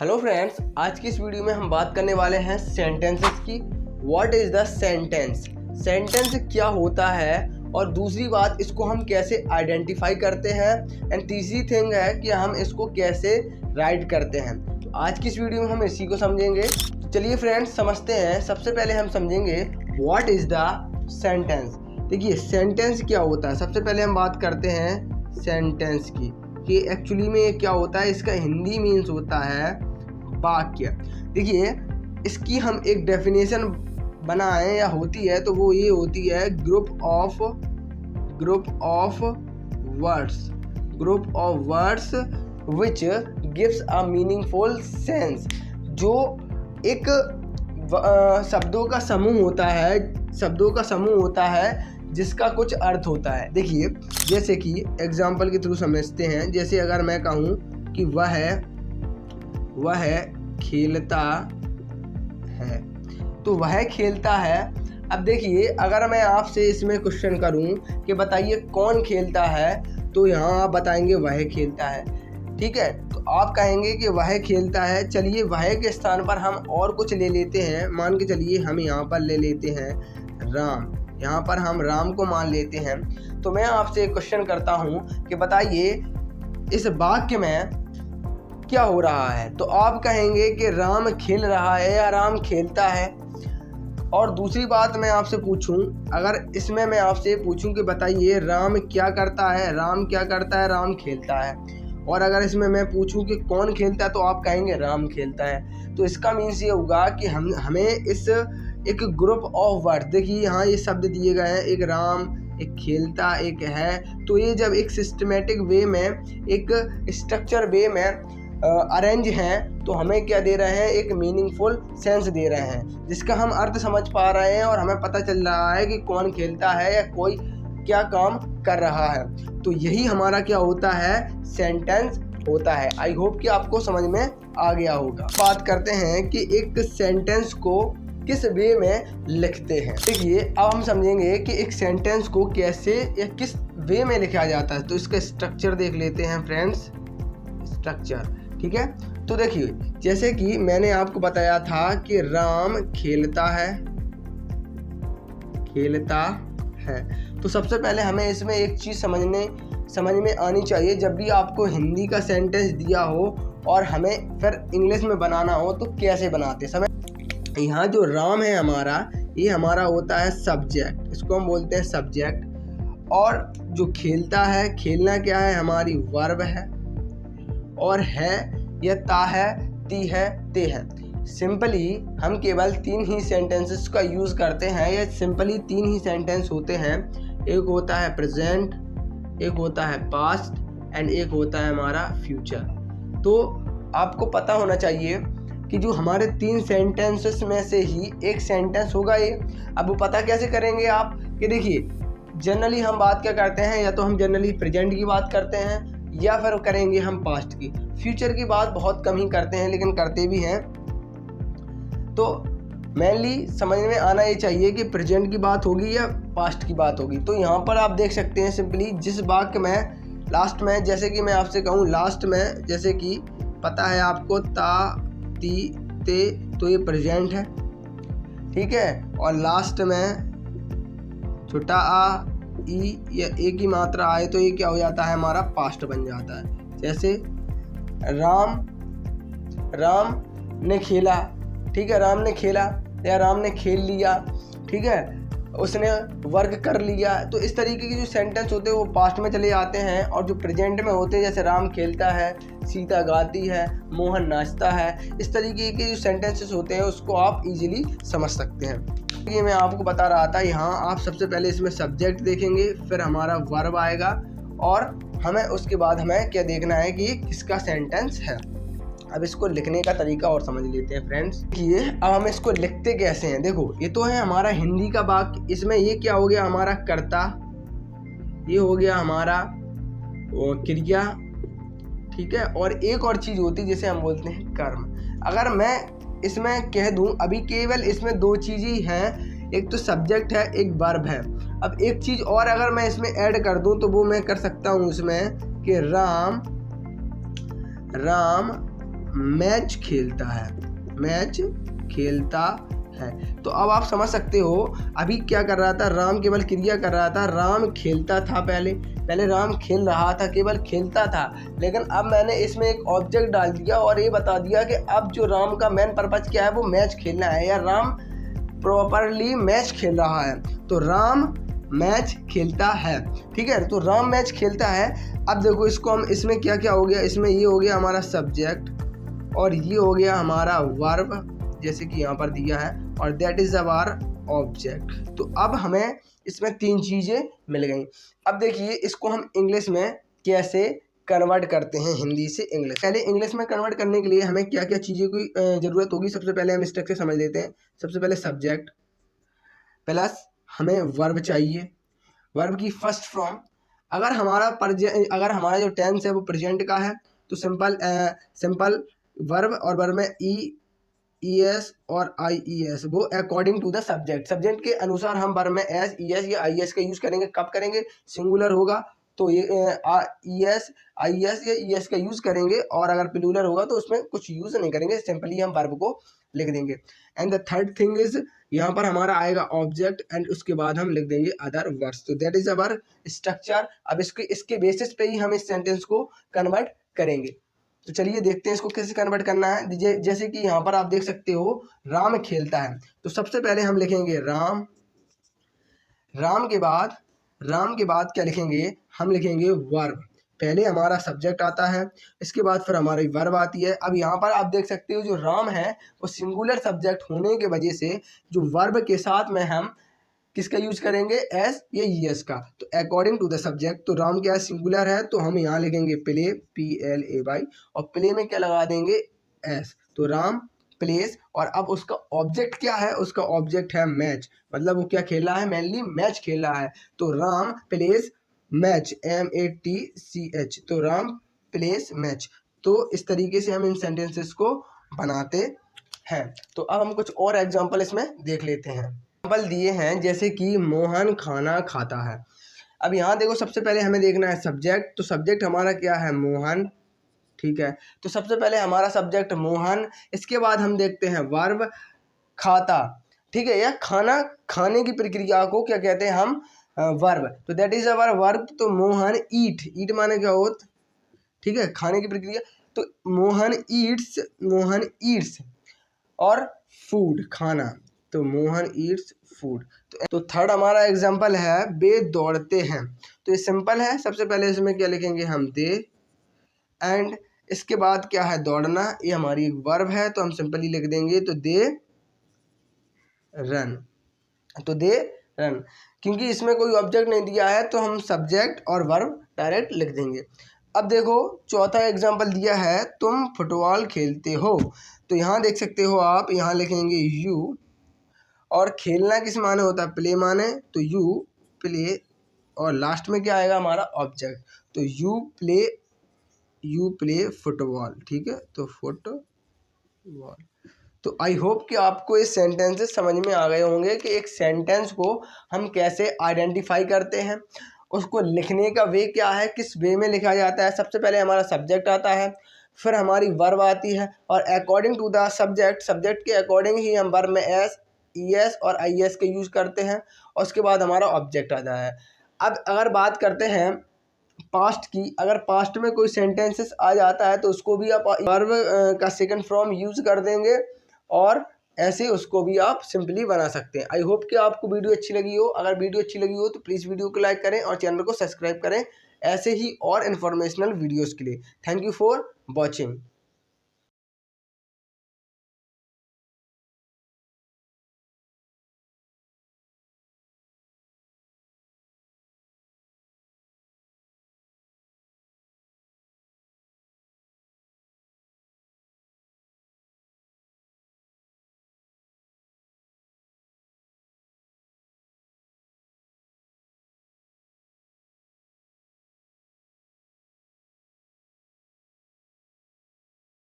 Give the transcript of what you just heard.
Hello friends, आज की इस वीडियो में हम बात करने वाले हैं सेंटेंसेस की। What is the sentence, sentence क्या होता है और दूसरी बात इसको हम कैसे आइडेंटिफाई करते हैं एंड तीसरी थिंग है कि हम इसको कैसे राइट करते हैं। तो आज की इस वीडियो में हम इसी को समझेंगे। तो चलिए फ्रेंड्स समझते हैं। सबसे पहले हम समझेंगे व्हाट इज़ द सेंटेंस। देखिए सेंटेंस क्या होता है। सबसे पहले हम बात करते हैं सेंटेंस की कि एक्चुअली में ये क्या होता है। इसका हिंदी मीन्स होता है वाक्य। देखिए इसकी हम एक डेफिनेशन बनाएं या होती है तो वो ये होती है group of words which gives a meaningful sense. जो एक शब्दों का समूह होता है जिसका कुछ अर्थ होता है। देखिए जैसे कि एग्जाम्पल के थ्रू समझते हैं। जैसे अगर मैं कहूँ कि वह खेलता है तो वह खेलता है। अब देखिए अगर मैं आपसे इसमें क्वेश्चन करूं कि बताइए कौन खेलता है, तो यहाँ आप बताएंगे वह खेलता है। ठीक है, तो आप कहेंगे कि वह खेलता है। चलिए वह के स्थान पर हम और कुछ ले लेते हैं। मान के चलिए हम यहाँ पर ले लेते हैं राम। यहाँ पर हम राम को मान लेते हैं। तो मैं आपसे एक क्वेश्चन करता हूँ कि बताइए इस वाक्य में क्या हो रहा है। तो आप कहेंगे कि राम खेल रहा है या राम खेलता है। और दूसरी बात मैं आपसे पूछूं, अगर इसमें मैं आपसे पूछूं कि बताइए राम क्या करता है, राम खेलता है। और अगर इसमें मैं पूछूं कि कौन खेलता है तो आप कहेंगे राम खेलता है। तो इसका मीन्स ये होगा कि हमें इस एक ग्रुप ऑफ वर्ड, देखिए यहाँ ये शब्द दिए गए हैं, एक राम, एक खेलता, एक है। तो ये जब एक सिस्टमेटिक वे में, एक स्ट्रक्चर वे में अरेंज हैं तो हमें क्या दे रहे हैं, एक मीनिंगफुल सेंस दे रहे हैं जिसका हम अर्थ समझ पा रहे हैं और हमें पता चल रहा है कि कौन खेलता है या कोई क्या काम कर रहा है। तो यही हमारा क्या होता है, सेंटेंस होता है। आई होप कि आपको समझ में आ गया होगा। बात करते हैं कि एक सेंटेंस को किस वे में लिखते हैं। देखिए अब हम समझेंगे कि एक सेंटेंस को कैसे या किस वे में लिखा जाता है। तो इसका स्ट्रक्चर देख लेते हैं फ्रेंड्स, स्ट्रक्चर। ठीक है, तो देखिए जैसे कि मैंने आपको बताया था कि राम खेलता है। तो सबसे पहले हमें इसमें एक चीज़ समझ में आनी चाहिए। जब भी आपको हिंदी का सेंटेंस दिया हो और हमें फिर इंग्लिश में बनाना हो तो कैसे बनाते समय, यहाँ जो राम है हमारा, ये हमारा होता है सब्जेक्ट, इसको हम बोलते हैं सब्जेक्ट। और जो खेलता है, खेलना क्या है, हमारी वर्ब है। और है या ता है, ती है, ते है। सिंपली हम केवल 3 ही सेंटेंसेस का यूज़ करते हैं। या सिंपली 3 ही सेंटेंस होते हैं। एक होता है प्रेजेंट, एक होता है पास्ट एंड एक होता है हमारा फ्यूचर। तो आपको पता होना चाहिए कि जो हमारे 3 सेंटेंसेस में से ही एक सेंटेंस होगा ये। अब वो पता कैसे करेंगे आप, कि देखिए जनरली हम बात क्या करते हैं, या तो हम जनरली प्रेजेंट की बात करते हैं या फिर करेंगे हम पास्ट की। फ्यूचर की बात बहुत कम ही करते हैं लेकिन करते भी हैं। तो मेनली समझ में आना ये चाहिए कि प्रेजेंट की बात होगी या पास्ट की बात होगी। तो यहाँ पर आप देख सकते हैं सिंपली जिस वाक्य में लास्ट में, जैसे कि मैं आपसे कहूँ लास्ट में, जैसे कि पता है आपको ता, ती, ते, तो ये प्रेजेंट है। ठीक है, और लास्ट में छोटा आ, ई या ए की मात्रा आए तो ये क्या हो जाता है, हमारा पास्ट बन जाता है। जैसे राम ने खेला। ठीक है, राम ने खेला या राम ने खेल लिया। ठीक है, उसने वर्क कर लिया। तो इस तरीके के जो सेंटेंस होते हैं वो पास्ट में चले जाते हैं। और जो प्रेजेंट में होते हैं, जैसे राम खेलता है, सीता गाती है, मोहन नाचता है, इस तरीके के जो सेंटेंसेस होते हैं उसको आप इजीली समझ सकते हैं। ये मैं आपको बता रहा था। यहाँ आप सबसे पहले इसमें सब्जेक्ट देखेंगे, फिर हमारा वर्ब आएगा और हमें उसके बाद हमें क्या देखना है कि किसका सेंटेंस है। अब इसको लिखने का तरीका और समझ लेते हैं फ्रेंड्स। देखिए अब हम इसको लिखते कैसे हैं। देखो ये तो है हमारा हिंदी का वाक्य। इसमें ये क्या हो गया, हमारा कर्ता, ये हो गया हमारा क्रिया। ठीक है, और एक और चीज़ होती है जिसे हम बोलते हैं कर्म। अगर मैं इसमें कह दूं, अभी केवल इसमें 2 चीज़ ही हैं, एक तो सब्जेक्ट है, एक वर्ब है। अब एक चीज़ और अगर मैं इसमें ऐड कर दूं तो वो मैं कर सकता हूं इसमें कि राम मैच खेलता है, मैच खेलता है। तो अब आप समझ सकते हो अभी क्या कर रहा था, राम केवल क्रिया कर रहा था, राम खेलता था, पहले राम खेल रहा था, केवल खेलता था, लेकिन अब मैंने इसमें एक ऑब्जेक्ट डाल दिया और ये बता दिया कि अब जो राम का मेन पर्पज क्या है, वो मैच खेलना है, या राम प्रॉपरली मैच खेल रहा है। तो राम मैच खेलता है, ठीक है। तो राम मैच खेलता है। अब देखो इसको हम, इसमें क्या क्या हो गया, इसमें ये हो गया हमारा सब्जेक्ट और ये हो गया हमारा वर्ब, जैसे कि यहाँ पर दिया है, और दैट इज अवर ऑब्जेक्ट। तो अब हमें इसमें 3 चीज़ें मिल गई। अब देखिए इसको हम इंग्लिश में कैसे कन्वर्ट करते हैं, हिंदी से इंग्लिश। पहले इंग्लिश में कन्वर्ट करने के लिए हमें क्या क्या चीज़ों की ज़रूरत होगी, सबसे पहले हम स्ट्रक्चर समझ लेते हैं। सबसे पहले सब्जेक्ट प्लस हमें वर्ब चाहिए, वर्ब की फर्स्ट फॉर्म। अगर हमारा जो टेंस है वो प्रेजेंट का है तो सिंपल वर्ब, और वर्ब में ES और IES, वो अकॉर्डिंग टू द सब्जेक्ट के अनुसार हम वर्ब में एस, ES या IES का यूज़ करेंगे। कब करेंगे, सिंगुलर होगा तो ये ES, IES या ES का यूज़ करेंगे, और अगर प्लूरल होगा तो उसमें कुछ यूज़ नहीं करेंगे, सिंपली हम वर्ब को लिख देंगे। And the third thing is, यहाँ पर हमारा आएगा ऑब्जेक्ट एंड उसके बाद हम लिख देंगे अदर वर्ड्स। तो दैट इज अवर स्ट्रक्चर। अब इसके बेसिस पे ही हम इस सेंटेंस को कन्वर्ट करेंगे। तो चलिए देखते हैं इसको कैसे कन्वर्ट करना है। जैसे कि यहाँ पर आप देख सकते हो राम खेलता है, तो सबसे पहले हम लिखेंगे राम, राम के बाद क्या लिखेंगे, हम लिखेंगे वर्ब। पहले हमारा सब्जेक्ट आता है, इसके बाद फिर हमारी वर्ब आती है। अब यहाँ पर आप देख सकते हो जो राम है वो सिंगुलर सब्जेक्ट होने के वजह से जो वर्ब के साथ में हम किसका यूज करेंगे, एस या ES का। तो अकॉर्डिंग टू द सब्जेक्ट, तो राम क्या सिंगुलर है तो हम यहाँ लिखेंगे प्ले, PLAY, और प्ले में क्या लगा देंगे, एस। तो राम प्लेस, और अब उसका ऑब्जेक्ट क्या है, उसका ऑब्जेक्ट है मैच, मतलब वो क्या खेला है, मेनली मैच खेला है। तो राम प्लेस मैच, MATCH, तो राम प्लेस मैच। तो इस तरीके से हम इन सेंटेंसेस को बनाते हैं। तो अब हम कुछ और एग्जांपल इसमें देख लेते हैं। एग्जांपल दिए हैं जैसे कि मोहन खाना खाता है। अब यहाँ देखो सबसे पहले हमें देखना है सब्जेक्ट, तो सब्जेक्ट हमारा क्या है, मोहन, ठीक है। तो सबसे पहले हमारा सब्जेक्ट मोहन, इसके बाद हम देखते हैं वर्ब खाता, ठीक है, या खाना खाने की प्रक्रिया को क्या कहते हैं हम, वर्ब। तो दैट इज अवर वर्ब। तो मोहन ईट माने क्या होता, ठीक है, खाने की प्रक्रिया। तो मोहन ईट्स और फूड, खाना, तो मोहन ईट्स फूड। तो थर्ड हमारा एग्जांपल है वे दौड़ते हैं। तो ये सिंपल है, सबसे पहले इसमें क्या लिखेंगे हम, दे, एंड इसके बाद क्या है, दौड़ना, ये हमारी एक वर्ब है तो हम सिंपली लिख देंगे तो दे रन। तो दे रन, क्योंकि इसमें कोई ऑब्जेक्ट नहीं दिया है तो हम सब्जेक्ट और वर्ब डायरेक्ट लिख देंगे। अब देखो चौथा एग्जांपल दिया है तुम फुटबॉल खेलते हो। तो यहाँ देख सकते हो आप, यहाँ लिखेंगे यू, और खेलना किस माने होता है, प्ले माने, तो यू प्ले, और लास्ट में क्या आएगा हमारा ऑब्जेक्ट, तो यू प्ले फुटबॉल, ठीक है, तो फुटबॉल। तो आई होप कि आपको ये सेंटेंसेस समझ में आ गए होंगे कि एक सेंटेंस को हम कैसे आइडेंटिफाई करते हैं, उसको लिखने का वे क्या है, किस वे में लिखा जाता है। सबसे पहले हमारा सब्जेक्ट आता है, फिर हमारी वर्ब आती है, और अकॉर्डिंग टू द सब्जेक्ट के अकॉर्डिंग ही हम वर्ब में एस, ES और IES के यूज़ करते हैं, और उसके बाद हमारा ऑब्जेक्ट आता है। अब अगर बात करते हैं पास्ट की, अगर पास्ट में कोई सेंटेंसेस आ जाता है तो उसको भी आप वर्ब का सेकंड फॉर्म यूज़ कर देंगे, और ऐसे उसको भी आप सिंपली बना सकते हैं। आई होप कि आपको वीडियो अच्छी लगी हो। अगर वीडियो अच्छी लगी हो तो प्लीज़ वीडियो को लाइक करें और चैनल को सब्सक्राइब करें ऐसे ही और इन्फॉर्मेशनल वीडियोज़ के लिए। Thank you for watching.